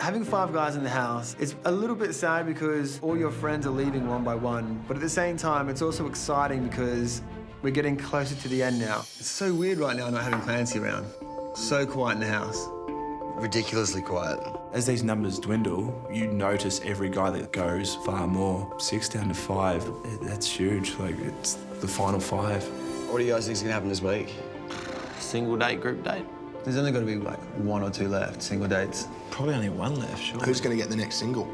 Having 5 guys in the house, it's a little bit sad because all your friends are leaving one by one, but at the same time, it's also exciting because we're getting closer to the end now. It's so weird right now not having Clancy around. So quiet in the house. Ridiculously quiet. As these numbers dwindle, you notice every guy that goes far more. 6 down to 5, that's huge. Like, it's the final 5. What do you guys think is going to happen this week? Single date, group date? There's only got to be like 1 or 2 left, single dates. Probably only 1 left, sure. Who's going to get the next single?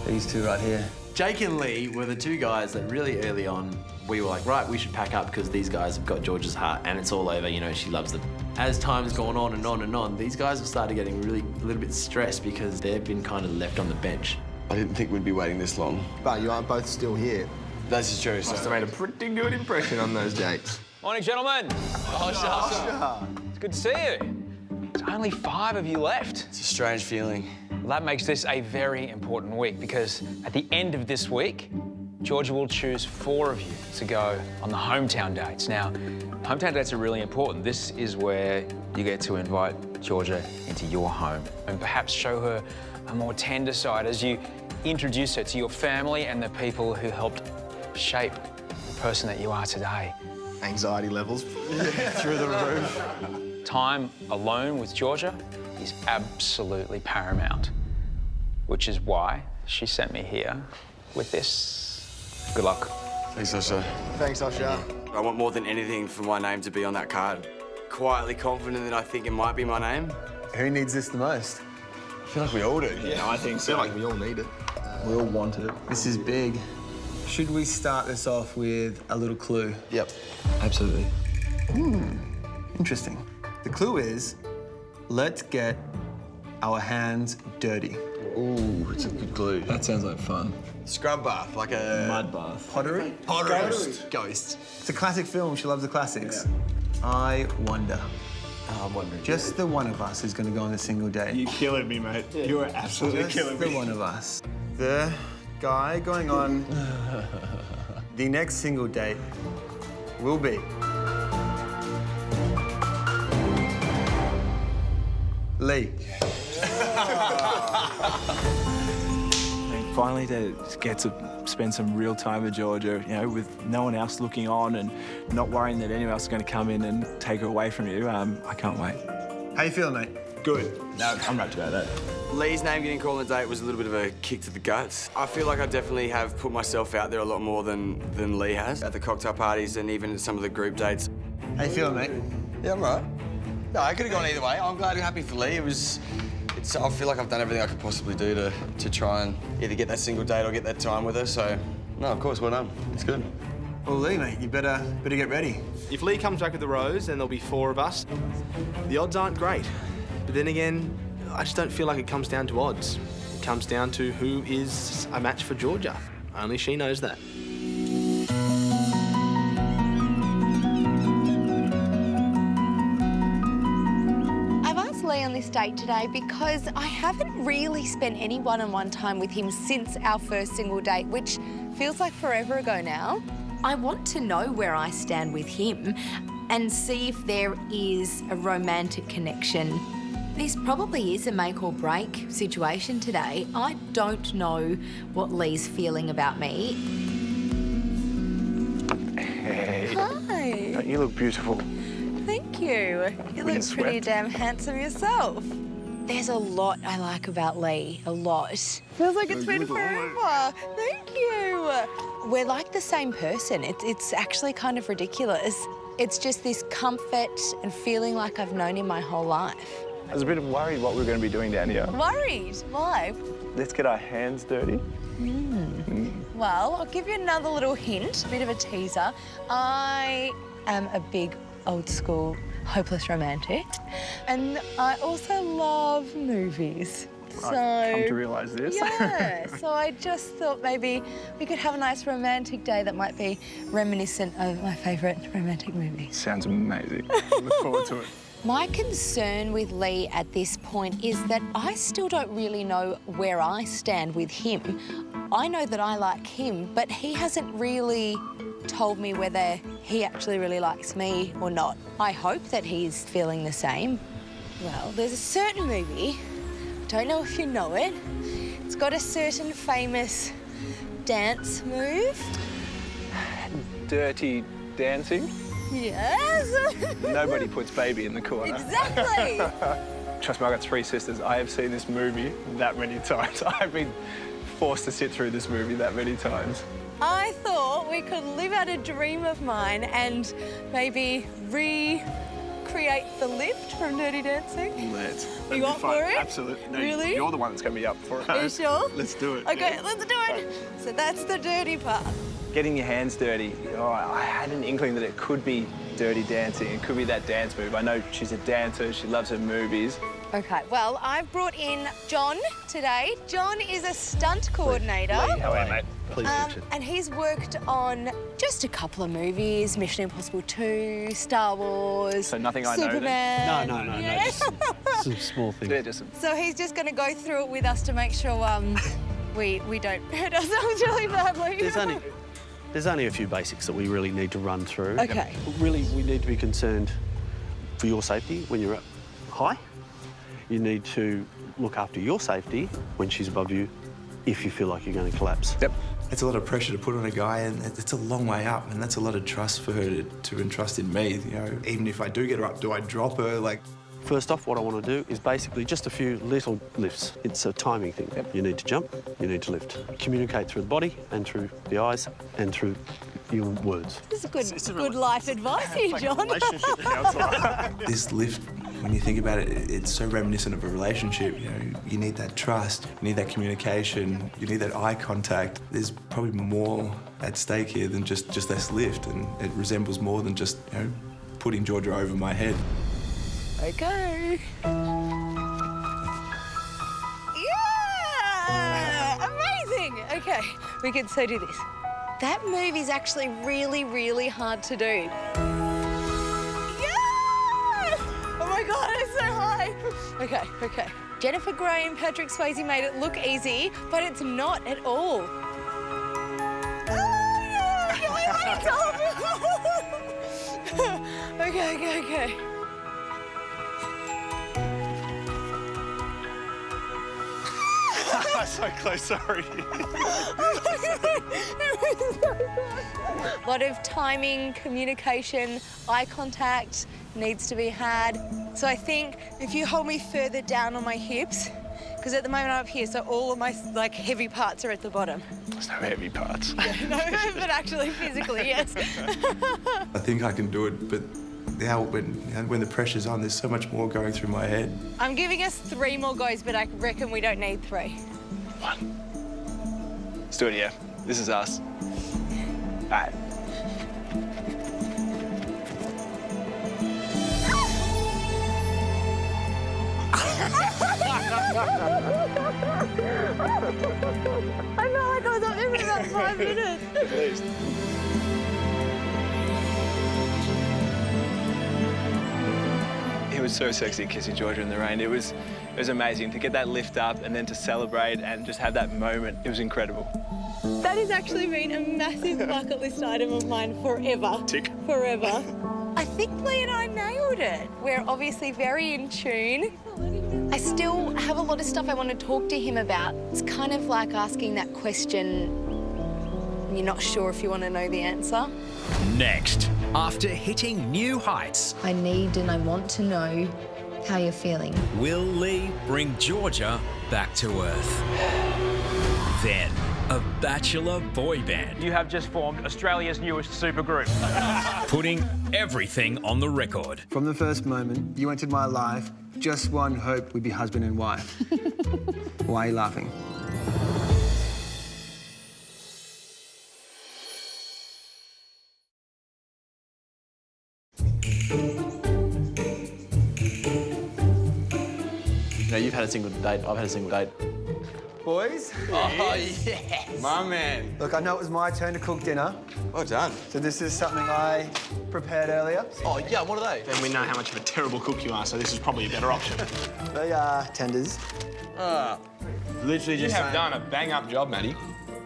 These 2 right here. Jake and Lee were the 2 guys that really early on, we were like, right, we should pack up because these guys have got Georgia's heart and it's all over, you know, she loves them. As time's gone on and on and on, these guys have started getting really a little bit stressed because they've been kind of left on the bench. I didn't think we'd be waiting this long. But you aren't both still here. This is true, Must have made a pretty good impression on those dates. Morning, gentlemen. Osher. It's good to see you. There's only 5 of you left. It's a strange feeling. Well, that makes this a very important week because at the end of this week, Georgia will choose 4 of you to go on the hometown dates. Now, hometown dates are really important. This is where you get to invite Georgia into your home and perhaps show her a more tender side as you introduce her to your family and the people who helped shape the person that you are today. Anxiety levels Through the roof. Time alone with Georgia is absolutely paramount, which is why she sent me here with this. Good luck. Thanks, Osher. Thanks, Osher. I want more than anything for my name to be on that card. Quietly confident that I think it might be my name. Who needs this the most? I feel like we all do. Yeah, I think so. I feel like we all need it. We all want it. This is big. Should we start this off with a little clue? Yep. Absolutely. Interesting. The clue is, let's get our hands dirty. Ooh, it's a good clue. That sounds like fun. Scrub bath, like a... Mud bath. Pottery? Ghost. It's a classic film. She loves the classics. Yeah. I wonder. I'm wondering. Just the one of us is going to go on a single date. You're killing me, mate. You are absolutely Just the one of us. The guy going on the next single date will be... Lee. Finally to get to spend some real time with Georgia, you know, with no one else looking on and not worrying that anyone else is going to come in and take her away from you. I can't wait. How you feeling, mate? Good. No, I'm wrapped about that. Lee's name getting called on a date was a little bit of a kick to the guts. I feel like I definitely have put myself out there a lot more than Lee has at the cocktail parties and even at some of the group dates. How you feeling, mate? Yeah, I'm right. No, I could have gone either way. I'm glad and happy for Lee. I feel like I've done everything I could possibly do to try and either get that single date or get that time with her. So, no, of course, well done. It's good. Well, Lee, mate, you better get ready. If Lee comes back with the rose, then there'll be 4 of us. The odds aren't great. But then again, I just don't feel like it comes down to odds. It comes down to who is a match for Georgia. Only she knows that. On this date today because I haven't really spent any one-on-one time with him since our first single date, which feels like forever ago now. I want to know where I stand with him and see if there is a romantic connection. This probably is a make or break situation today. I don't know what Lee's feeling about me. Hey. Hi. Don't you look beautiful? Thank you. You look pretty damn handsome yourself. There's a lot I like about Lee, a lot. Feels like it's been forever. Thank you. We're like the same person. It's actually kind of ridiculous. It's just this comfort and feeling like I've known him my whole life. I was a bit worried what we were going to be doing down here. Worried? Why? Let's get our hands dirty. Well, I'll give you another little hint, a bit of a teaser. I am a big old school hopeless romantic, and I also love movies. So I've come to realise this. Yeah, so I just thought maybe we could have a nice romantic day that might be reminiscent of my favourite romantic movie. Sounds amazing. Look forward to it. My concern with Lee at this point is that I still don't really know where I stand with him. I know that I like him, but he hasn't really told me whether he actually really likes me or not. I hope that he's feeling the same. Well, there's a certain movie Don't know if you know it. It's got a certain famous dance move. Dirty dancing. Yes. Nobody puts baby in the corner. Exactly. Trust me, I've got 3 sisters. I have seen this movie that many times. I've been forced to sit through this movie that many times. I thought we could live out a dream of mine and maybe recreate the lift from Dirty Dancing. Let's. You up for it? Absolutely. No, Really? You're the one that's going to be up for it. Are you sure? Let's do it. Okay, let's do it. So that's the dirty part. Getting your hands dirty. Oh, I had an inkling that it could be dirty dancing. It could be that dance move. I know she's a dancer. She loves her movies. Okay, well, I've brought in John today. John is a stunt coordinator. How are you, mate? Please, Richard. And he's worked on just a couple of movies, Mission Impossible 2, Star Wars, So nothing I know Superman. No, Yeah. just some small things. Yeah, just So he's just going to go through it with us to make sure we don't hurt ourselves really badly. There's only a few basics that we really need to run through. Okay. Really, we need to be concerned for your safety when you're up high. You need to look after your safety when she's above you if you feel like you're going to collapse. Yep. It's a lot of pressure to put on a guy, and it's a long way up, and that's a lot of trust for her to entrust in me. You know, even if I do get her up, do I drop her? Like, First off, what I want to do is basically just a few little lifts. It's a timing thing. You need to jump, you need to lift. Communicate through the body and through the eyes and through your words. This is good life advice here, John. this lift, when you think about it, it's so reminiscent of a relationship. You know, you need that trust, you need that communication, you need that eye contact. There's probably more at stake here than just this lift, and it resembles more than just, you know, putting Georgia over my head. Okay. Yeah! Amazing! Okay, we can so do this. That move is actually really, really hard to do. Yeah! Oh my God, it's so high. Okay. Jennifer Grey and Patrick Swayze made it look easy, but it's not at all. Oh, yeah! Okay. So close, sorry. A lot of timing, communication, eye contact needs to be had. So I think if you hold me further down on my hips, because at the moment I'm up here, so all of my heavy parts are at the bottom. There's no heavy parts. No, but actually physically, yes. I think I can do it, but now when the pressure's on, there's so much more going through my head. I'm giving us 3 more goes, but I reckon we don't need 3. 1. Let's do it, yeah. This is us. All right. I felt like I was up there for about 5 minutes. At least. It was so sexy kissing Georgia in the rain. It was amazing to get that lift up and then to celebrate and just have that moment. It was incredible. That has actually been a massive bucket list item of mine forever. Tick. Forever. I think Lee and I nailed it. We're obviously very in tune. I still have a lot of stuff I want to talk to him about. It's kind of like asking that question and you're not sure if you want to know the answer. Next, after hitting new heights, I need and I want to know how you're feeling. will Lee bring Georgia back to earth? Then, a Bachelor boy band, You have just formed Australia's newest supergroup. putting everything on the record. From the first moment you entered my life, just one hope we'd be husband and wife. Why are you laughing? You know, you've had a single date, I've had a single date. Boys, Oh, yes. My man. look, I know it was my turn to cook dinner, Well done. so this is something I prepared earlier. Oh, yeah, what are they? Then we know how much of a terrible cook you are, so this is probably a better option. They are tenders. Literally You just have done a bang-up job, Matty.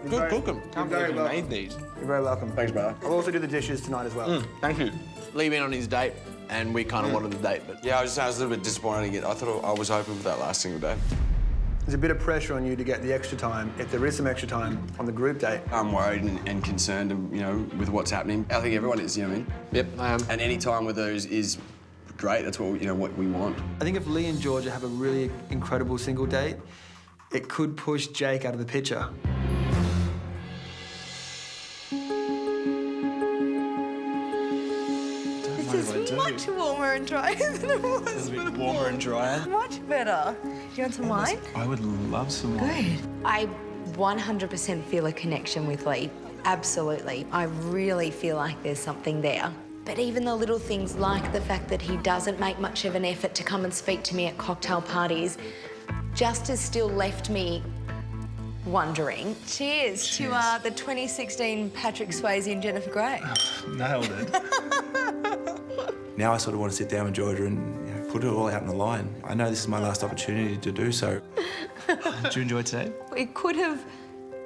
Good cooking. Can't very believe you welcome. made these. You're very welcome. Thanks, brother. I'll also do the dishes tonight as well. Thank you. Lee went on his date, and we kind of wanted the date, but Yeah, I was a little bit disappointed again. I was hoping for that last single day. There's a bit of pressure on you to get the extra time, if there is some extra time, on the group date. I'm worried and concerned, you know, with what's happening. I think everyone is, you know what I mean? Yep, I am. And any time with those is great. That's what, you know, what we want. I think if Lee and Georgia have a really incredible single date, it could push Jake out of the picture. This is much warmer and drier than it was It's a bit warmer and drier. Much better. Do you want some wine? I would love some wine. Good. I 100% feel a connection with Lee. Absolutely. I really feel like there's something there. But even the little things like the fact that he doesn't make much of an effort to come and speak to me at cocktail parties just has still left me wondering. Cheers. To the 2016 Patrick Swayze and Jennifer Grey. Nailed it. Now I sort of want to sit down with Georgia and, you know, put it all out on the line. I know this is my last opportunity to do so. Did you enjoy today? It could have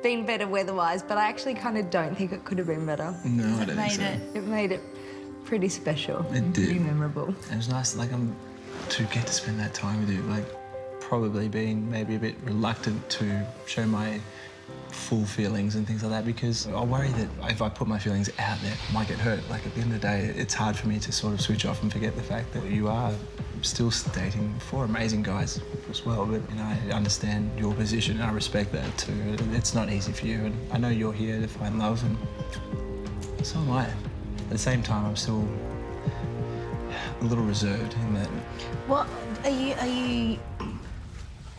been better weather-wise, but I actually kind of don't think it could have been better. No, I don't think so. It made it pretty special. It did. Pretty memorable. It was nice, like, to get to spend that time with you. Like, probably being maybe a bit reluctant to show my full feelings and things like that, because I worry that if I put my feelings out there, I might get hurt. Like, at the end of the day, it's hard for me to sort of switch off and forget the fact that you are still dating 4 amazing guys as well. But, you know, I understand your position and I respect that too. It's not easy for you, and I know you're here to find love, and so am I. At the same time, I'm still a little reserved in that. What are you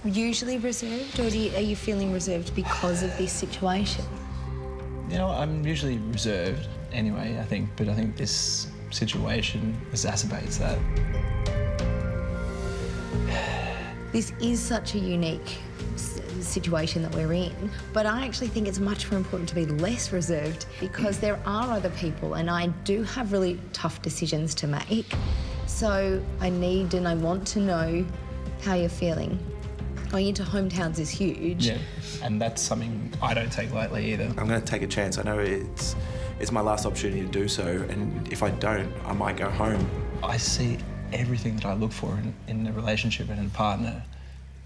usually reserved, or are you feeling reserved because of this situation? You know, I'm usually reserved anyway, I think, but I think this situation exacerbates that. This is such a unique situation that we're in, but I actually think it's much more important to be less reserved, because there are other people and I do have really tough decisions to make. So I need and I want to know how you're feeling. Going into hometowns is huge. Yeah, and that's something I don't take lightly either. I'm going to take a chance. I know it's my last opportunity to do so, and if I don't, I might go home. I see everything that I look for in a relationship and in a partner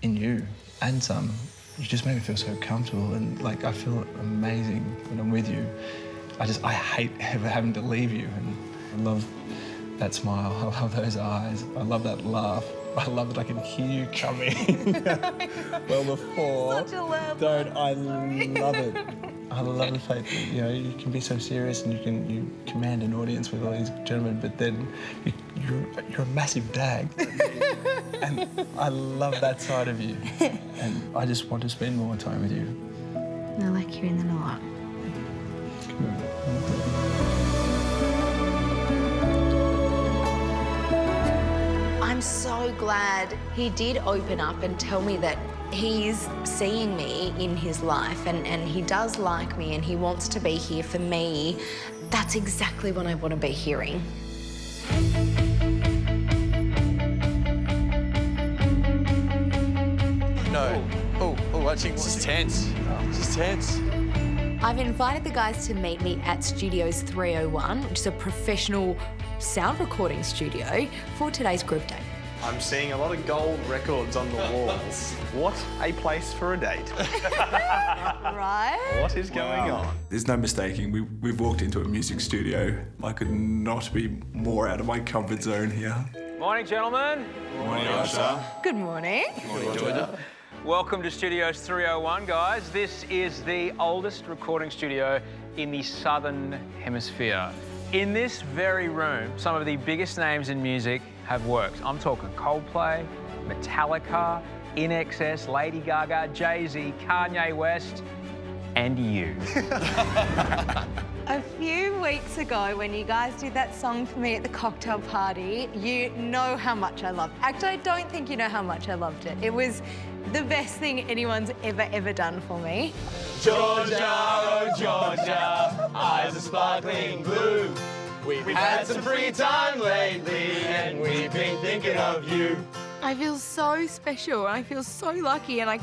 in you, and some. You just make me feel so comfortable, and like I feel amazing when I'm with you. I hate ever having to leave you, and I love that smile. I love those eyes. I love that laugh. I love that I can hear you coming well before. Such a loud Don't I love it? I love the fact that, you know, you can be so serious and you command an audience with all these gentlemen, but then you're a massive dag. And I love that side of you. And I just want to spend more time with you. I like hearing that a lot. I'm so glad he did open up and tell me that he's seeing me in his life and he does like me and he wants to be here for me. That's exactly what I want to be hearing. No. Oh, watching. This is tense. This is tense. I've invited the guys to meet me at Studios 301, which is a professional sound recording studio, for today's group date. I'm seeing a lot of gold records on the walls. What a place for a date. Right? What is going on? There's no mistaking, we've walked into a music studio. I could not be more out of my comfort zone here. Morning, gentlemen. Morning, Osher. Good morning. Morning, Georgia. Welcome to Studios 301, guys. This is the oldest recording studio in the Southern Hemisphere. In this very room, some of the biggest names in music have worked. I'm talking Coldplay, Metallica, INXS, Lady Gaga, Jay-Z, Kanye West, and you. A few weeks ago, when you guys did that song for me at the cocktail party, you know how much I loved it. Actually, I don't think you know how much I loved it. It was the best thing anyone's ever done for me. Georgia, oh Georgia, eyes are sparkling blue. We've had some free time lately and we've been thinking of you. I feel so special and I feel so lucky, and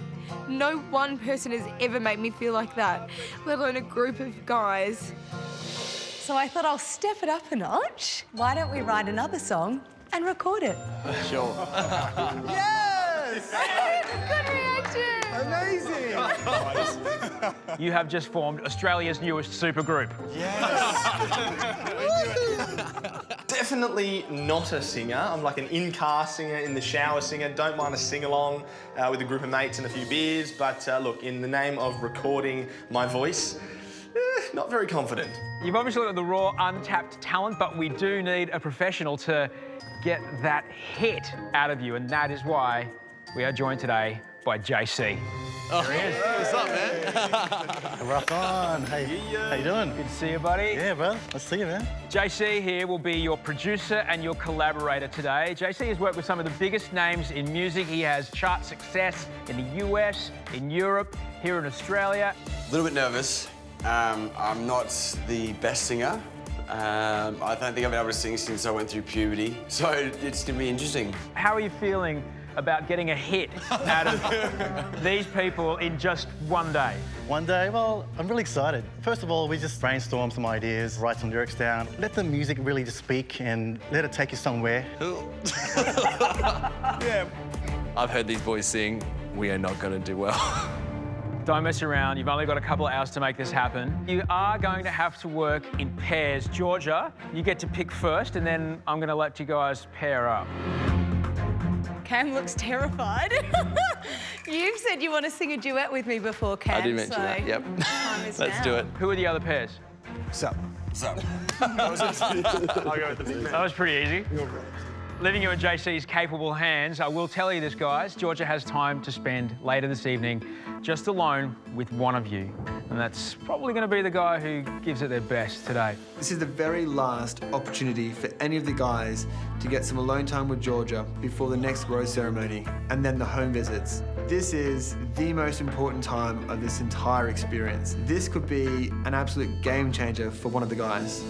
no one person has ever made me feel like that, let alone a group of guys. So I thought I'll step it up a notch. Why don't we write another song and record it? Sure. Yes! Good reaction! Amazing! You have just formed Australia's newest supergroup. Definitely not a singer. I'm like an in-car singer, in the shower singer. Don't mind a sing-along with a group of mates and a few beers. But look, in the name of recording my voice, not very confident. You've obviously got the raw, untapped talent, but we do need a professional to get that hit out of you, and that is why we are joined today by JC. Oh, there he is. What's up, man? Rock on. Hey, how you doing? Good to see you, buddy. Yeah, bro. Let's see you, man. JC here will be your producer and your collaborator today. JC has worked with some of the biggest names in music. He has chart success in the US, in Europe, here in Australia. A little bit nervous. I'm not the best singer. I don't think I've been able to sing since I went through puberty, so it's going to be interesting. How are you feeling about getting a hit out of these people in just one day? One day, well, I'm really excited. First of all, we just brainstorm some ideas, write some lyrics down, let the music really just speak and let it take you somewhere. Yeah. I've heard these boys sing. We are not going to do well. Don't mess around. You've only got a couple of hours to make this happen. You are going to have to work in pairs. Georgia, you get to pick first, and then I'm going to let you guys pair up. Cam looks terrified. You've said you want to sing a duet with me before, Cam. I did mention that, yep. Let's do it. Who are the other pairs? Sup? So, I'll go with the big man. That was pretty easy. Leaving you in JC's capable hands, I will tell you this, guys. Georgia has time to spend later this evening just alone with one of you. And that's probably going to be the guy who gives it their best today. This is the very last opportunity for any of the guys to get some alone time with Georgia before the next rose ceremony and then the home visits. This is the most important time of this entire experience. This could be an absolute game changer for one of the guys.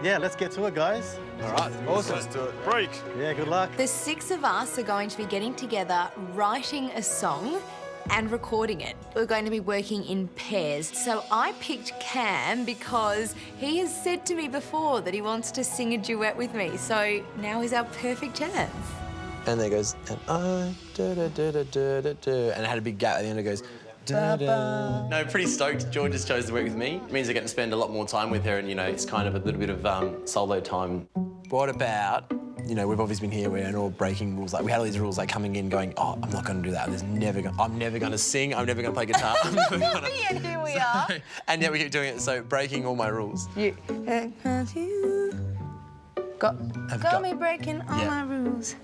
Yeah, let's get to it, guys. all right, awesome. Let's do it. Break. Yeah, good luck. The 6 of us are going to be getting together, writing a song and recording it. We're going to be working in pairs. So I picked Cam because he has said to me before that he wants to sing a duet with me. So now is our perfect chance. And there it goes, and I, do. And it had a big gap at the end. It goes, da-da. No, pretty stoked. George just chose to work with me. It means I get to spend a lot more time with her, and, you know, it's kind of a little bit of solo time. What about, you know, we've obviously been here, we're all breaking rules. Like, we had all these rules, like, coming in going, oh, I'm not going to do that. I'm never going to sing. I'm never going to play guitar. I'm never gonna... And here we are. And yet we keep doing it, so breaking all my rules. Got me breaking all my rules.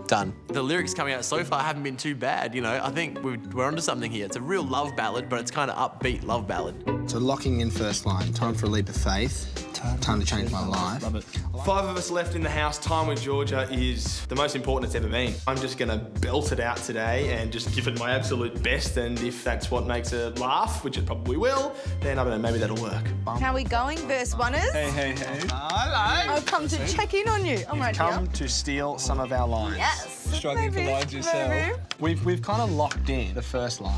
Done. The lyrics coming out so far haven't been too bad, you know. I think we're onto something here. It's a real love ballad, but it's kind of upbeat love ballad. So locking in first line, time for a leap of faith, time to change my life. Love it. 5 of us left in the house. Time with Georgia is the most important it's ever been. I'm just going to belt it out today and just give it my absolute best, and if that's what makes her laugh, which it probably will, then I don't know, maybe that'll work. How are we going, verse 1ers? Hey. Hello. I've come to check in on you. I'm right here. Come to steal some of our lines. Yes. Struggling for lines yourself. We've kind of locked in the first line.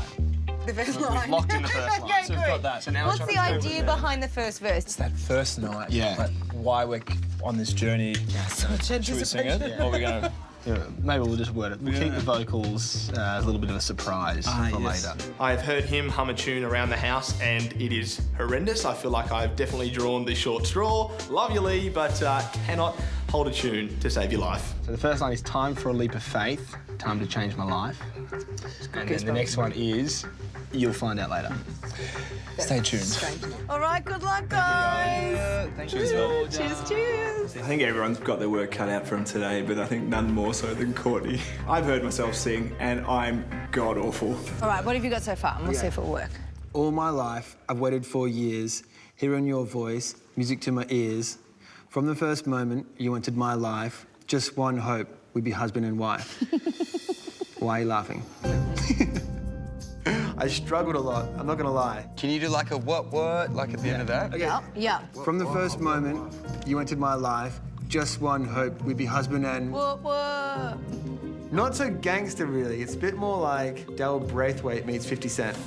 The first line. We've locked in the first line. Okay, So we've got that. So now What's we're the trying to idea behind the first verse? It's that first night. Yeah. But why we're on this journey. Should we sing it? Or are we going to... Yeah, maybe we'll just word it. We'll keep the vocals as a little bit of a surprise for later. I've heard him hum a tune around the house, and it is horrendous. I feel like I've definitely drawn the short straw. Love you, Lee, but cannot hold a tune to save your life. So the first line is time for a leap of faith, time to change my life. And then the next one is you'll find out later. Stay tuned. All right, good luck, guys. Cheers, Georgia. Cheers. I think everyone's got their work cut out for them today, but I think none more so than Courtney. I've heard myself sing, and I'm god-awful. All right, what have you got so far? And we'll see if it'll work. All my life, I've waited for years, hearing your voice, music to my ears. From the first moment you entered my life, just one hope, we'd be husband and wife. Why are you laughing? I struggled a lot, I'm not gonna lie. Can you do like a what, like at the end of that? Okay. Yeah. From the first moment you entered my life, just one hope, we'd be husband and... What? Not so gangster, really. It's a bit more like Dale Braithwaite meets 50 Cent.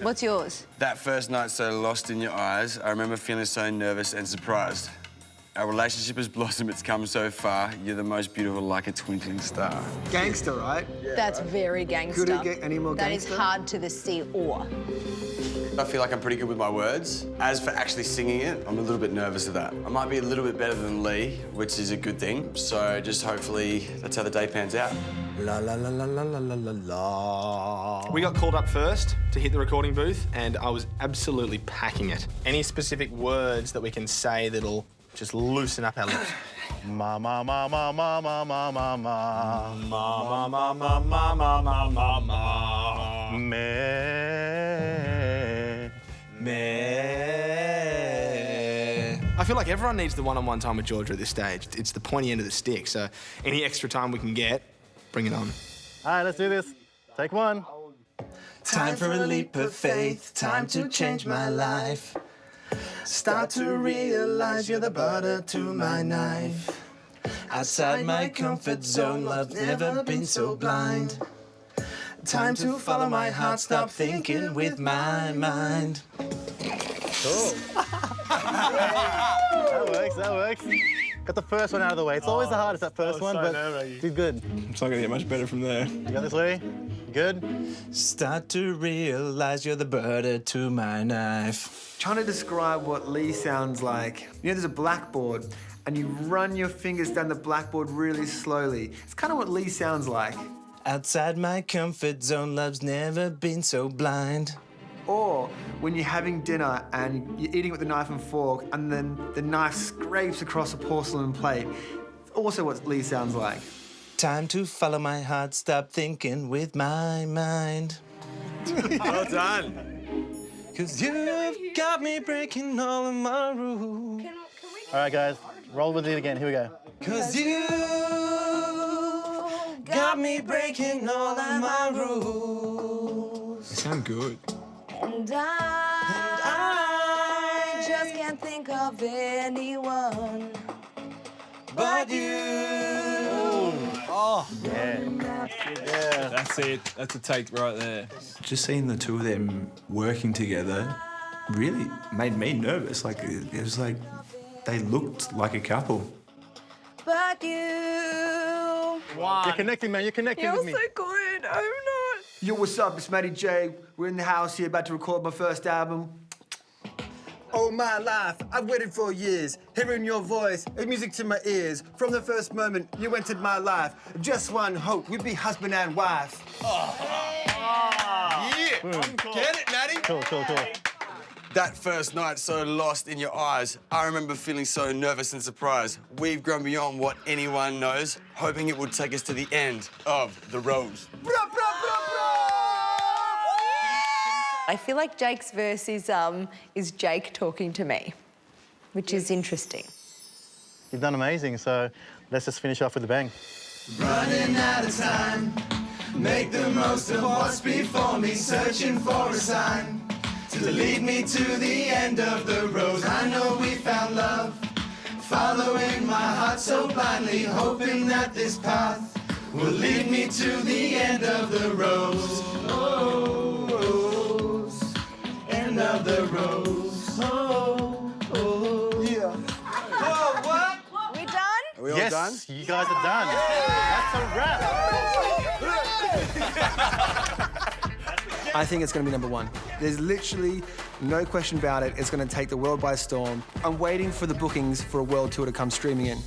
What's yours? That first night so lost in your eyes, I remember feeling so nervous and surprised. Our relationship has blossomed, it's come so far. You're the most beautiful like a twinkling star. Gangster, right? That's very gangster. Could it get any more gangster? That is hard to see or. I feel like I'm pretty good with my words. As for actually singing it, I'm a little bit nervous of that. I might be a little bit better than Lee, which is a good thing. So just hopefully that's how the day pans out. La la la la la la la la la. We got called up first to hit the recording booth, and I was absolutely packing it. Any specific words that we can say that'll just loosen up our lips? Ma ma ma ma ma ma ma ma ma. Ma ma ma ma ma ma ma ma ma. Me. I feel like everyone needs the one-on-one time with Georgia at this stage. It's the pointy end of the stick, so any extra time we can get, bring it on. All right, let's do this. Take one. Time for a leap of faith, time to change my life. Start to realize you're the butter to my knife. Outside my comfort zone, love's never been so blind. Time to follow my heart, stop thinking with my mind. Cool. That works. Got the first one out of the way. It's always the hardest, that first one, but did good. It's not gonna get much better from there. You got this, Lee? You good? Start to realize you're the butter to my knife. Trying to describe what Lee sounds like. You know, there's a blackboard, and you run your fingers down the blackboard really slowly. It's kind of what Lee sounds like. Outside my comfort zone, love's never been so blind. Or when you're having dinner and you're eating with a knife and fork, and then the knife scrapes across a porcelain plate. It's also what Lee sounds like. Time to follow my heart, stop thinking with my mind. Well done. 'Cause you've got me breaking all of my rules. All right, guys, roll with it again. Here we go. 'Cause you got me breaking all of my rules. You sound good. And I just can't think of anyone but you. Oh, yeah. That's it. That's a take right there. Just seeing the two of them working together really made me nervous. Like, it was like they looked like a couple. But you. You're connecting, man. You're connecting You're with me. so good. I'm not. Yo, what's up? It's Matty J. We're in the house here about to record my first album. All my life, I've waited for years, hearing your voice, music to my ears. From the first moment you entered my life, just one hope, we'd be husband and wife. Yeah! Get it, Natty? Cool. That first night so lost in your eyes, I remember feeling so nervous and surprised. We've grown beyond what anyone knows, hoping it would take us to the end of the road. I feel like Jake's verse is Jake talking to me, which is interesting. You've done amazing, so let's just finish off with a bang. Running out of time, make the most of what's before me, searching for a sign to lead me to the end of the road. I know we found love, following my heart so blindly, hoping that this path will lead me to the end of the road. End of the road. Yeah. Whoa, what? We done? Are we all Yes, done? you guys are done. That's a wrap. I think it's going to be number one. There's literally no question about it. It's going to take the world by storm. I'm waiting for the bookings for a world tour to come streaming in.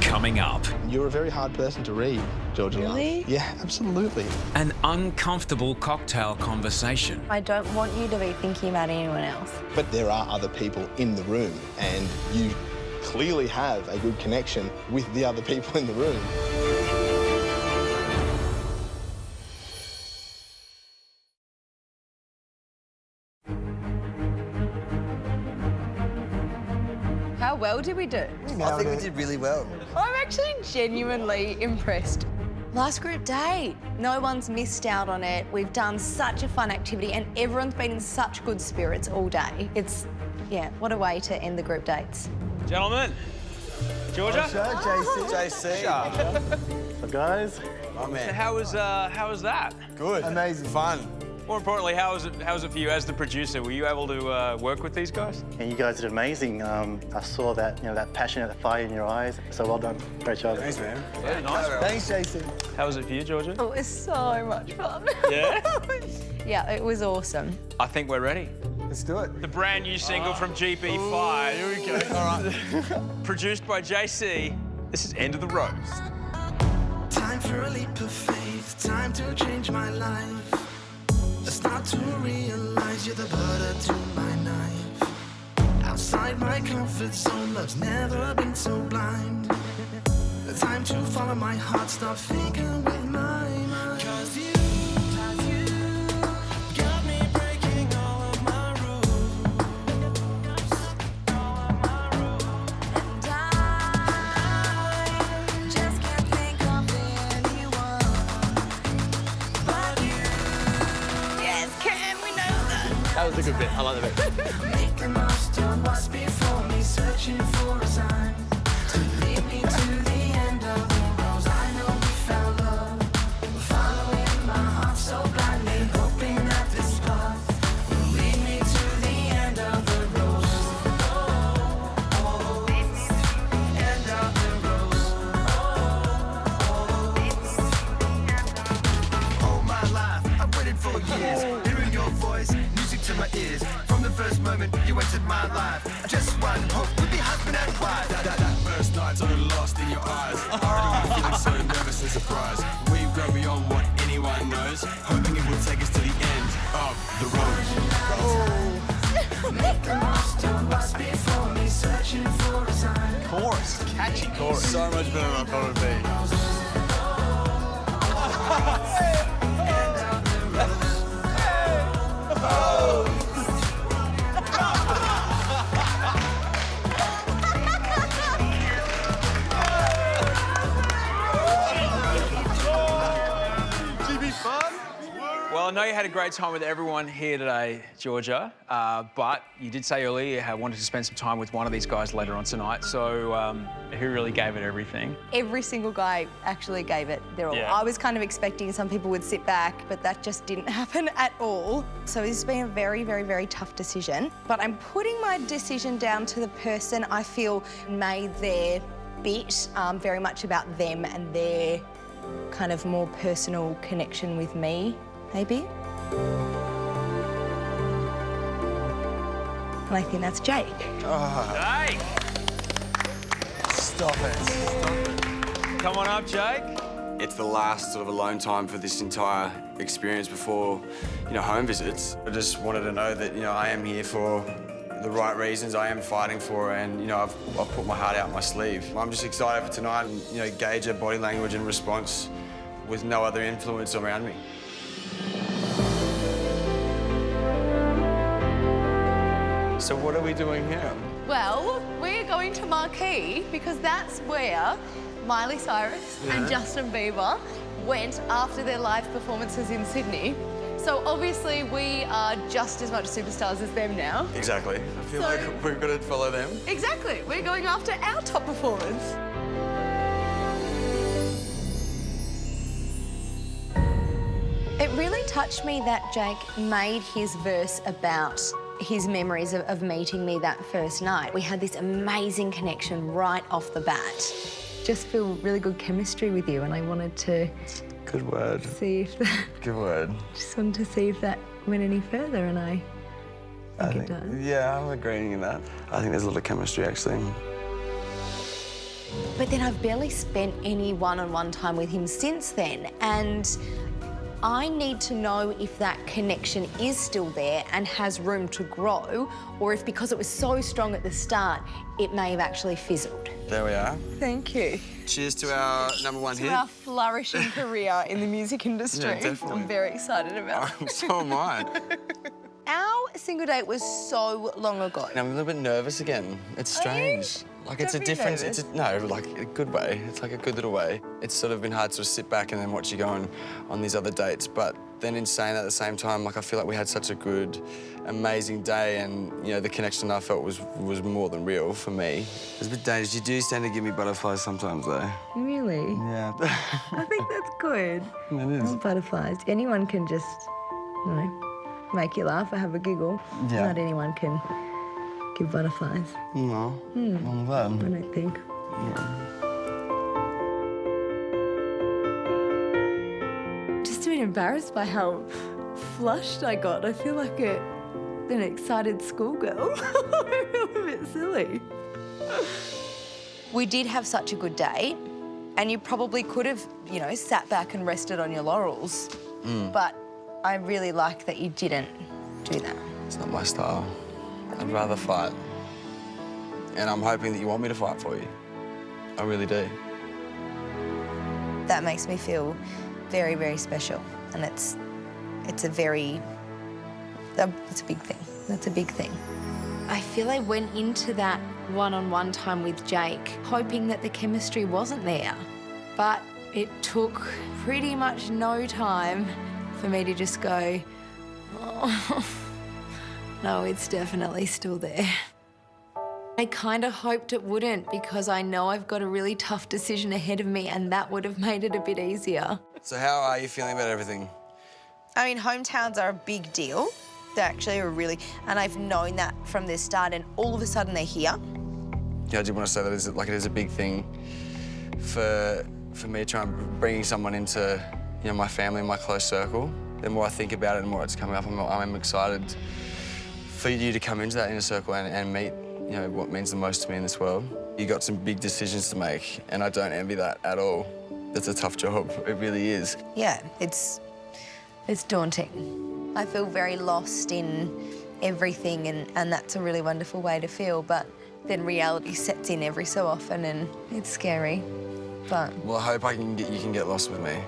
Coming up, You're a very hard person to read, Georgia. Really? Yeah, absolutely. an uncomfortable cocktail conversation. I don't want you to be thinking about anyone else. But there are other people in the room, and you clearly have a good connection with the other people in the room. How well did we do? I think we did really well. I'm actually genuinely impressed. Last group date. No one's missed out on it. We've done such a fun activity and everyone's been in such good spirits all day. It's, yeah, what a way to end the group dates. Gentlemen, Georgia? JC. So, guys, Oh, man. How was that? Good. Amazing. Fun. More importantly, how was it for you as the producer? Were you able to work with these guys? And you guys did amazing. I saw that, that passion, that fire in your eyes. So well done. Great job. Thanks, man. Yeah, nice. Thanks, Jason. How was it for you, Georgia? It was so much fun. Yeah? Yeah, it was awesome. I think we're ready. Let's do it. The brand new single from GB5. Here we go. All right. Produced by JC. This is End of the Rose. Time for a leap of faith, time to change my life. I start to realize you're the butter to my knife. Outside my comfort zone, love's never been so blind. The time to follow my heart, stop thinking with my mind. 'Cause you got me breaking all of my rules. And I just can't think of anyone but you. Yes, can we know that? That was a good bit. I like the bit. Make the most of what's before me, searching for a sign to lead me to the end of the rose. I know we found love, following my heart so blindly, hoping that this path will lead me to the end of the rose. Oh, end of the rose. All my life, I've waited for years, hearing your voice, music to my ears. From the first moment you entered my life, just one hope would be husband and wife. That first night so lost in your eyes, already feeling so nervous and surprised. We've grown beyond what anyone knows, hoping it will take us to the end of the road. Make the most of what's before me, searching for a sign. Chorus, catchy chorus. So much better than I thought it would be. Well, I know you had a great time with everyone here today, Georgia, but you did say earlier you wanted to spend some time with one of these guys later on tonight, so who really gave it everything? Every single guy actually gave it their all. Yeah. I was kind of expecting some people would sit back, but that just didn't happen at all. So it's been a very, very, very tough decision. But I'm putting my decision down to the person I feel made their bit very much about them and their kind of more personal connection with me, maybe. And I think that's Jake. Jake! Stop it. Come on up, Jake. It's the last sort of alone time for this entire experience before, home visits. I just wanted to know that, I am here for the right reasons. I am fighting for it, and, I've put my heart out my sleeve. I'm just excited for tonight and, gauge her body language and response with no other influence around me. So what are we doing here? Well, we're going to Marquee because that's where Miley Cyrus and Justin Bieber went after their live performances in Sydney. So obviously we are just as much superstars as them now. Exactly. I feel like we've got to follow them. Exactly. We're going after our top performance. It really touched me that Jake made his verse about his memories of meeting me that first night. We had this amazing connection right off the bat. Just feel really good chemistry with you, and I wanted to Good word. see if that, Good word. just wanted to see if that went any further, and I think it does. Yeah, I'm agreeing in that. I think there's a lot of chemistry, actually. But then I've barely spent any one-on-one time with him since then, and I need to know if that connection is still there and has room to grow, or if because it was so strong at the start, it may have actually fizzled. There we are. Thank you. Cheers to our #1 To hit. our flourishing career in the music industry. Yeah, definitely. I'm very excited about it. So am I. Our single date was so long ago. And I'm a little bit nervous again. It's strange. Like, it's a Don't be different, nervous. no, like a good way. It's like a good little way. It's sort of been hard to sort of sit back and then watch you go on these other dates. But then in saying that at the same time, like, I feel like we had such a good, amazing day, and, the connection I felt was more than real for me. It's a bit dangerous. You do tend to give me butterflies sometimes, though. Really? Yeah. I think that's good. It is. Not butterflies. Anyone can just you know, make you laugh or have a giggle. Yeah. Not anyone can give butterflies. No, I'm glad. I don't think. Just a bit embarrassed by how flushed I got. I feel like an excited schoolgirl. I feel a bit silly. We did have such a good date, and you probably could have, you know, sat back and rested on your laurels. But I really like that you didn't do that. It's not my style. I'd rather fight. And I'm hoping that you want me to fight for you. I really do. That makes me feel very, very special, and it's a very, it's a big thing. That's a big thing. I feel I went into that one-on-one time with Jake hoping that the chemistry wasn't there, but it took pretty much no time for me to just go, oh, no, it's definitely still there. I kind of hoped it wouldn't because I know I've got a really tough decision ahead of me, and that would have made it a bit easier. So how are you feeling about everything? I mean, hometowns are a big deal. They actually are really, and I've known that from the start, and all of a sudden they're here. Yeah, I did want to say that it is a big thing for me trying bringing someone into, you know, my family, my close circle. The more I think about it, the more it's coming up. I'm excited for you to come into that inner circle and meet, you know, what means the most to me in this world. You got some big decisions to make, and I don't envy that at all. That's a tough job. It really is. Yeah, it's daunting. I feel very lost in everything, and that's a really wonderful way to feel, but then reality sets in every so often, and it's scary, but... Well, I hope you can get lost with me.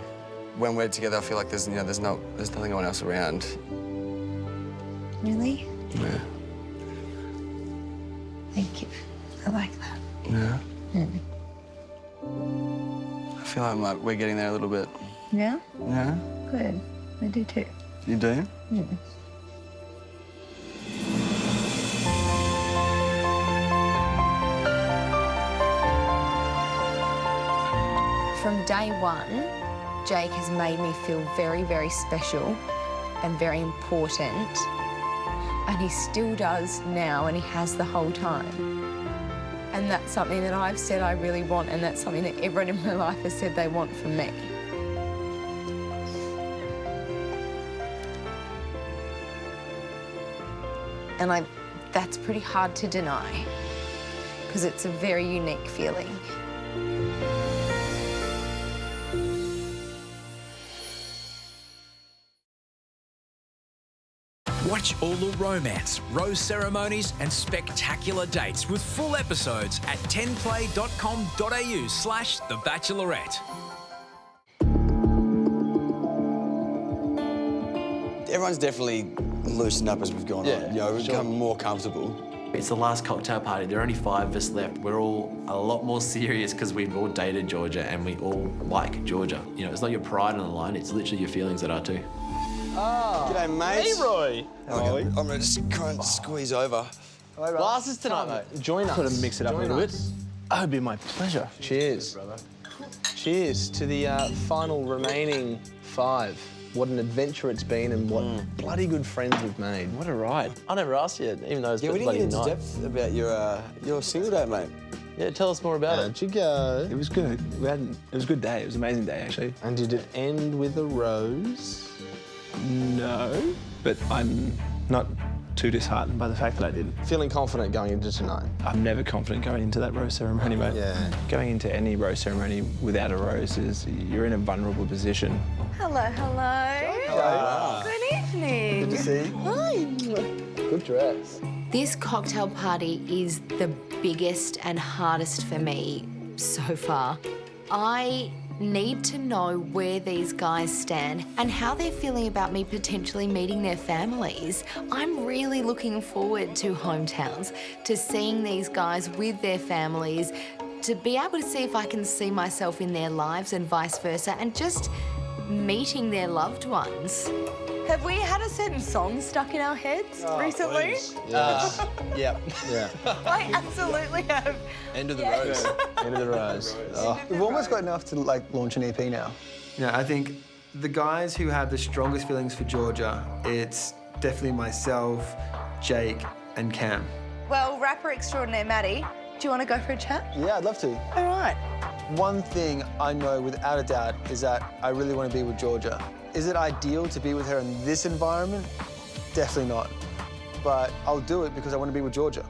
When we're together, I feel like there's nothing else around. Really? Yeah. Thank you. I like that. Yeah. I feel like we're getting there a little bit. Yeah? Yeah? Good. I do too. You do? From day one, Jake has made me feel very, very special and very important. And he still does now, and he has the whole time. And that's something that I've said I really want, and that's something that everyone in my life has said they want from me. And that's pretty hard to deny, because it's a very unique feeling. Watch all the romance, rose ceremonies and spectacular dates with full episodes at 10play.com.au/The Bachelorette. Everyone's definitely loosened up as we've gone on. You know, we've become more comfortable. It's the last cocktail party. There are only 5 of us left. We're all a lot more serious because we've all dated Georgia and we all like Georgia. You know, it's not your pride on the line, it's literally your feelings that are too. Oh, g'day, mate. Hey, Roy. I'm going to just try and squeeze over. Glasses tonight, mate. Join us. Sort of mix it up a little bit. Oh, it'd be my pleasure. Cheers. Cheers to the final remaining 5. What an adventure it's been, and what bloody good friends we've made. What a ride. I never asked you, even though it's we bloody didn't get into night. depth about your single date, mate. Yeah, tell us more about it. How'd you go? It was good. It was a good day. It was an amazing day, actually. And did it end with a rose? No, but I'm not too disheartened by the fact that I did. Feeling confident going into tonight? I'm never confident going into that rose ceremony, mate. Yeah. Going into any rose ceremony without a rose you're in a vulnerable position. Hello, hello. Hello. Good evening. Good to see you. Hi. Good dress. This cocktail party is the biggest and hardest for me so far. I need to know where these guys stand and how they're feeling about me potentially meeting their families. I'm really looking forward to hometowns, to seeing these guys with their families, to be able to see if I can see myself in their lives and vice versa, and just meeting their loved ones. Have we had a certain song stuck in our heads recently? Yes. Yep. Yeah. I absolutely have. End of the rose. End of the rose. Oh. We've almost got enough to like launch an EP now. You know, I think The guys who have the strongest feelings for Georgia, it's definitely myself, Jake, and Cam. Well, rapper extraordinaire Maddie, do you want to go for a chat? Yeah, I'd love to. All right. One thing I know without a doubt is that I really want to be with Georgia. Is it ideal to be with her in this environment? Definitely not. But I'll do it because I want to be with Georgia.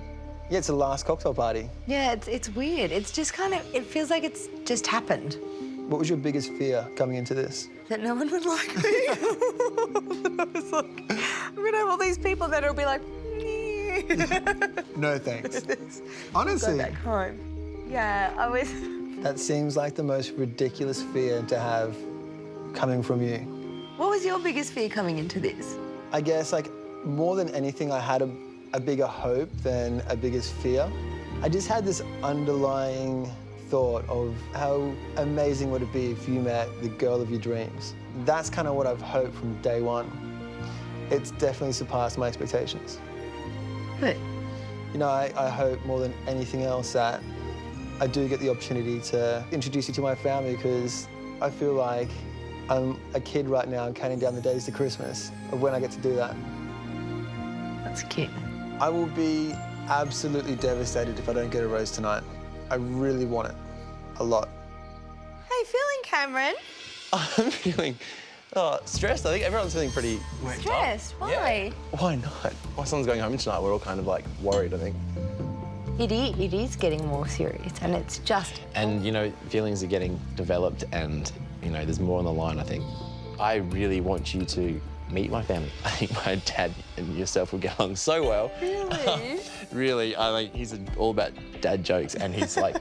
Yeah, it's the last cocktail party. Yeah, it's weird. It's just kind of, it feels like it's just happened. What was your biggest fear coming into this? That no one would like me. I was like, I'm going to have all these people that will be like, No thanks. Honestly. Go back home. Yeah, I was... That seems like the most ridiculous fear to have coming from you. What was your biggest fear coming into this? I guess, like, more than anything, I had a bigger hope than a biggest fear. I just had this underlying thought of how amazing would it be if you met the girl of your dreams. That's kind of what I've hoped from day one. It's definitely surpassed my expectations. Good. You know, I hope more than anything else that I do get the opportunity to introduce you to my family, because I feel like I'm a kid right now counting down the days to Christmas of when I get to do that. That's cute. I will be absolutely devastated if I don't get a rose tonight. I really want it. A lot. How you feeling, Cameron? I'm feeling stressed. I think everyone's feeling pretty Stressed? Why? Why not? My son's going home tonight. We're all kind of like worried, I think. It is getting more serious, and it's just... And, you know, feelings are getting developed and, you know, there's more on the line, I think. I really want you to meet my family. I think my dad and yourself will get along so well. Really? Really, he's all about dad jokes, and he's like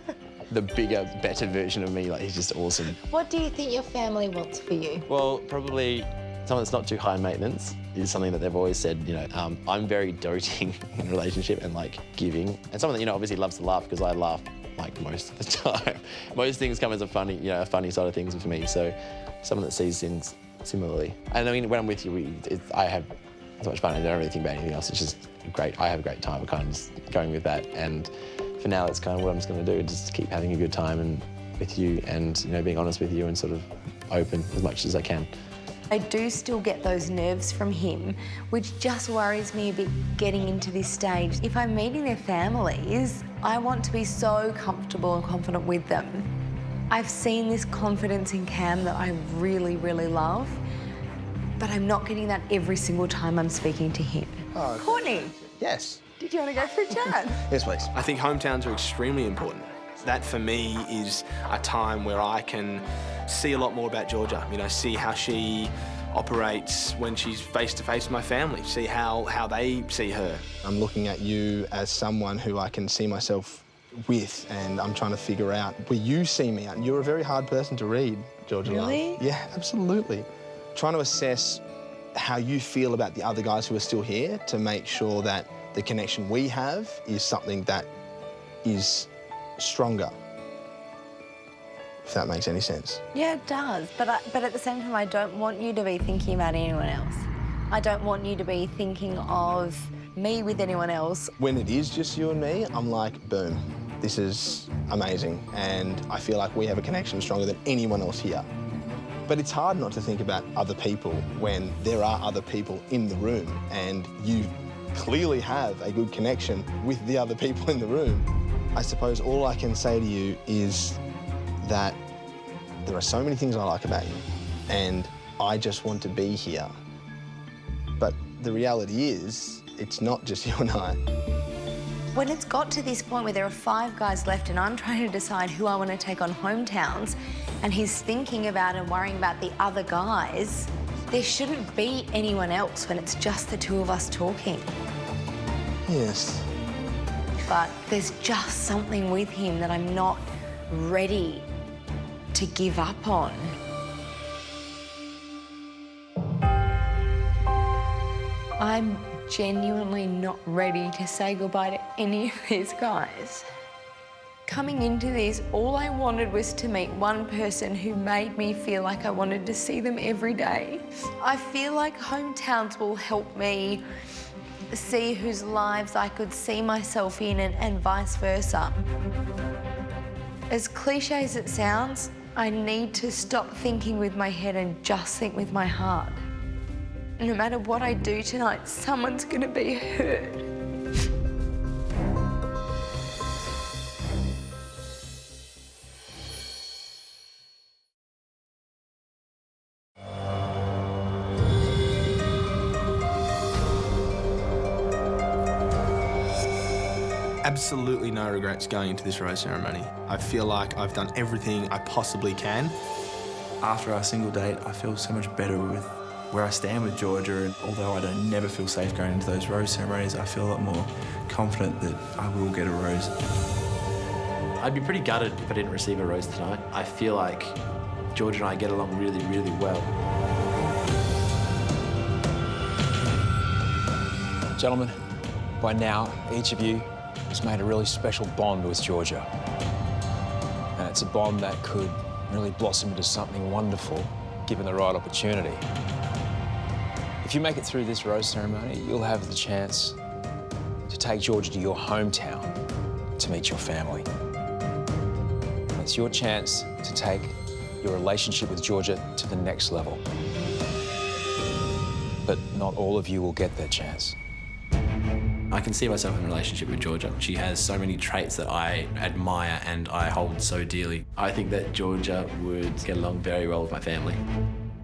the bigger, better version of me. Like, he's just awesome. What do you think your family wants for you? Well, probably someone that's not too high maintenance is something that they've always said, you know, I'm very doting in a relationship and like giving. And someone that, you know, obviously loves to laugh, because I laugh like most of the time. Most things come as a funny side of things for me. So someone that sees things similarly. And I mean, when I'm with you, I have so much fun. I don't really think about anything else. It's just great. I have a great time. I'm kind of just going with that. And for now, that's kind of what I'm just going to do, just keep having a good time and with you, and, you know, being honest with you and sort of open as much as I can. I do still get those nerves from him, which just worries me a bit getting into this stage. If I'm meeting their families, I want to be so comfortable and confident with them. I've seen this confidence in Cam that I really, really love, but I'm not getting that every single time I'm speaking to him. Oh, Courtney, yes. did you want to go for a chat? Yes, please. I think hometowns are extremely important. That, for me, is a time where I can see a lot more about Georgia, you know, see how she operates when she's face-to-face with my family, see how they see her. I'm looking at you as someone who I can see myself with, and I'm trying to figure out where you see me at. You're a very hard person to read, Georgia. Really? Love. Yeah, absolutely. Trying to assess how you feel about the other guys who are still here to make sure that the connection we have is something that is stronger, if that makes any sense. Yeah, it does. But at the same time, I don't want you to be thinking about anyone else. I don't want you to be thinking of me with anyone else. When it is just you and me, I'm like, boom, this is amazing. And I feel like we have a connection stronger than anyone else here. But it's hard not to think about other people when there are other people in the room, and you clearly have a good connection with the other people in the room. I suppose all I can say to you is that there are so many things I like about you, and I just want to be here. But the reality is, it's not just you and I. When it's got to this point where there are 5 guys left and I'm trying to decide who I want to take on hometowns, and he's thinking about and worrying about the other guys, there shouldn't be anyone else when it's just the 2 of us talking. Yes. But there's just something with him that I'm not ready to give up on. I'm genuinely not ready to say goodbye to any of these guys. Coming into this, all I wanted was to meet one person who made me feel like I wanted to see them every day. I feel like hometowns will help me see whose lives I could see myself in, and vice versa. As cliche as it sounds, I need to stop thinking with my head and just think with my heart. No matter what I do tonight, someone's gonna be hurt. Absolutely no regrets going into this rose ceremony. I feel like I've done everything I possibly can. After our single date, I feel so much better with where I stand with Georgia, and although I don't never feel safe going into those rose ceremonies, I feel a lot more confident that I will get a rose. I'd be pretty gutted if I didn't receive a rose tonight. I feel like George and I get along really, really well. Gentlemen, by now, each of you has made a really special bond with Georgia. And it's a bond that could really blossom into something wonderful, given the right opportunity. If you make it through this rose ceremony, you'll have the chance to take Georgia to your hometown to meet your family. It's your chance to take your relationship with Georgia to the next level. But not all of you will get that chance. I can see myself in a relationship with Georgia. She has so many traits that I admire and I hold so dearly. I think that Georgia would get along very well with my family.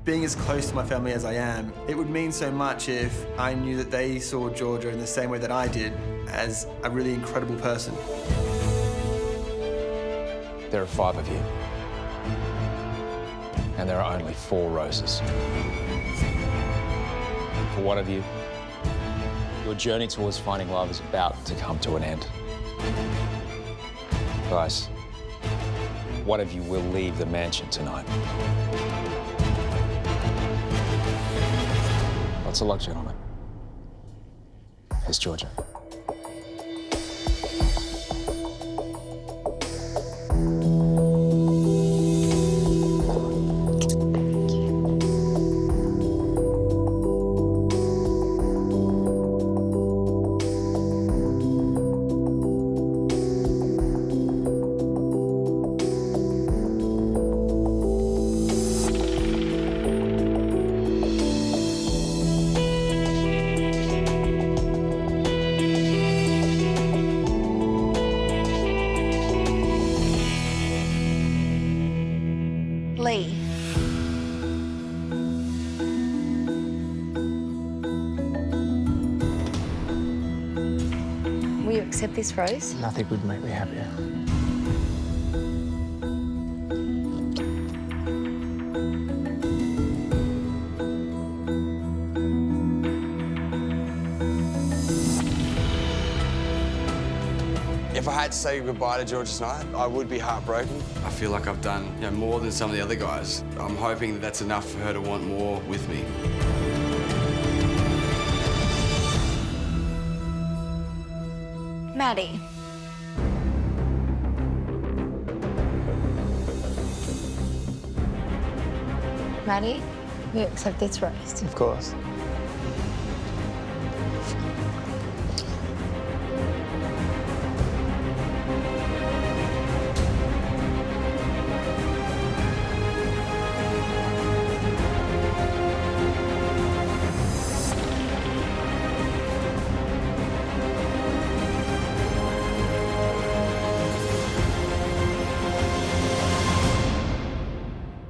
Being as close to my family as I am, it would mean so much if I knew that they saw Georgia in the same way that I did, as a really incredible person. There are 5 of you. And there are only 4 roses. For one of you, your journey towards finding love is about to come to an end. Guys, one of you will leave the mansion tonight. Lots of luck, gentlemen. Here's Georgia. Lee. Will you accept this rose? Nothing would make me happier. If I had to say goodbye to Georgia tonight, I would be heartbroken. I feel like I've done more than some of the other guys. I'm hoping that that's enough for her to want more with me. Maddie. Maddie, will you accept this rose? Of course.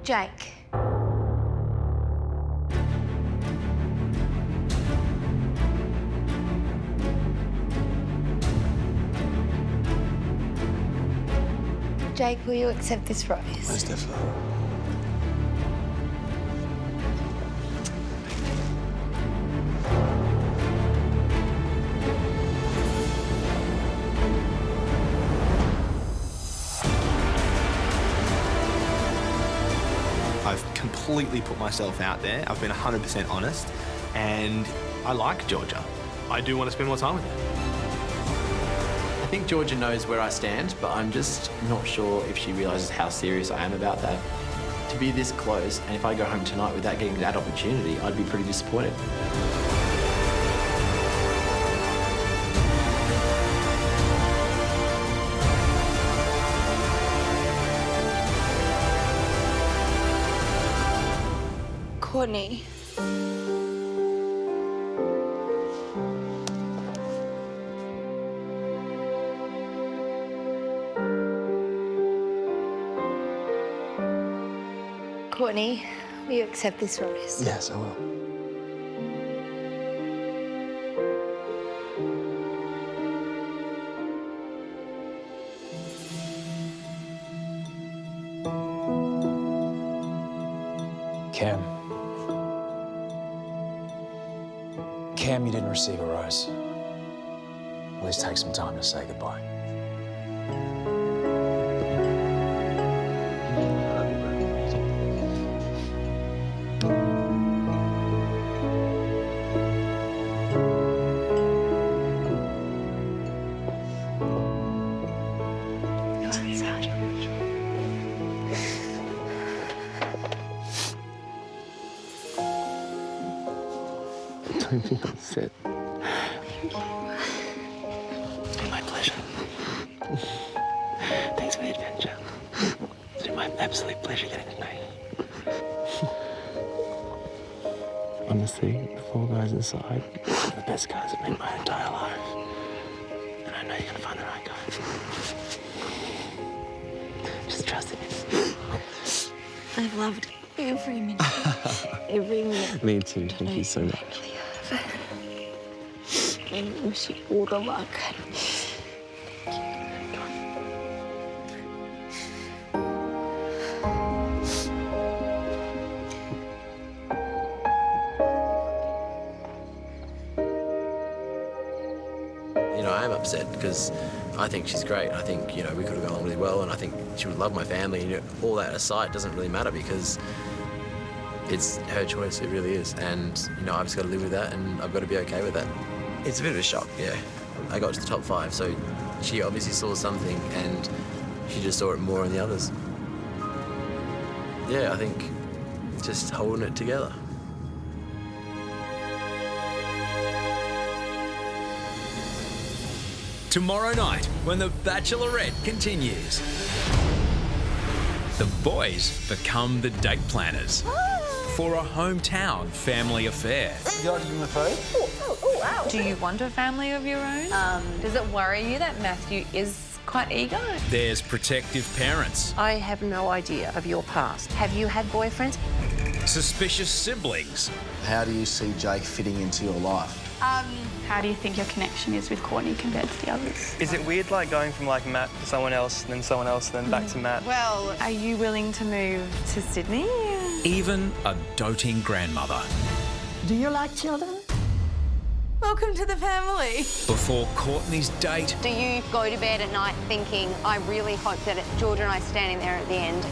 Jake. Jake, will you accept this rose? Most definitely. I've completely put myself out there. I've been 100% honest, and I like Georgia. I do want to spend more time with her. I think Georgia knows where I stand, but I'm just not sure if she realises how serious I am about that. To be this close, and if I go home tonight without getting that opportunity, I'd be pretty disappointed. Courtney. Courtney, will you accept this rose? Yes, I will. Cam, you didn't receive a rose. Please take some time to say goodbye. Don't be upset. My pleasure. Thanks for the adventure. It's been my absolute pleasure getting to know you. Honestly, the 4 guys inside are the best guys I've met in my entire life. And I know you're gonna find the right guy. Just trust in me. I've loved every minute. Every minute. Me too. Thank you so much. I wish you all the luck. You know, I am upset because I think she's great. I think, you know, we could have gone on really well, and I think she would love my family. You know, all that aside doesn't really matter because it's her choice, it really is. And, you know, I've just got to live with that, and I've got to be okay with that. It's a bit of a shock, yeah. I got to the top 5, so she obviously saw something, and she just saw it more in the others. Yeah, I think just holding it together. Tomorrow night, when The Bachelorette continues, the boys become the date planners for a hometown family affair. You like to give him a photo? Do you want a family of your own? Does it worry you that Matthew is quite eager? There's protective parents, I have no idea of your past. Have you had boyfriends? suspicious siblings, How do you see Jake fitting into your life? How do you think your connection is with Courtney compared to the others? Is it weird, like, going from, like, Matt to someone else, then back to Matt? Well, are you willing to move to Sydney? even a doting grandmother. Do you like children? Welcome to the family. Before Courtney's date, Do you go to bed at night thinking, I really hope that it's George and I standing there at the end?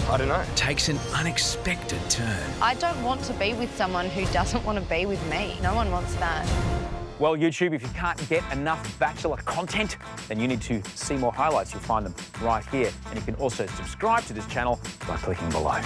I don't know. Takes an unexpected turn. I don't want to be with someone who doesn't want to be with me. No one wants that. Well, YouTube, if you can't get enough Bachelor content, then you need to see more highlights. You'll find them right here. And you can also subscribe to this channel by clicking below.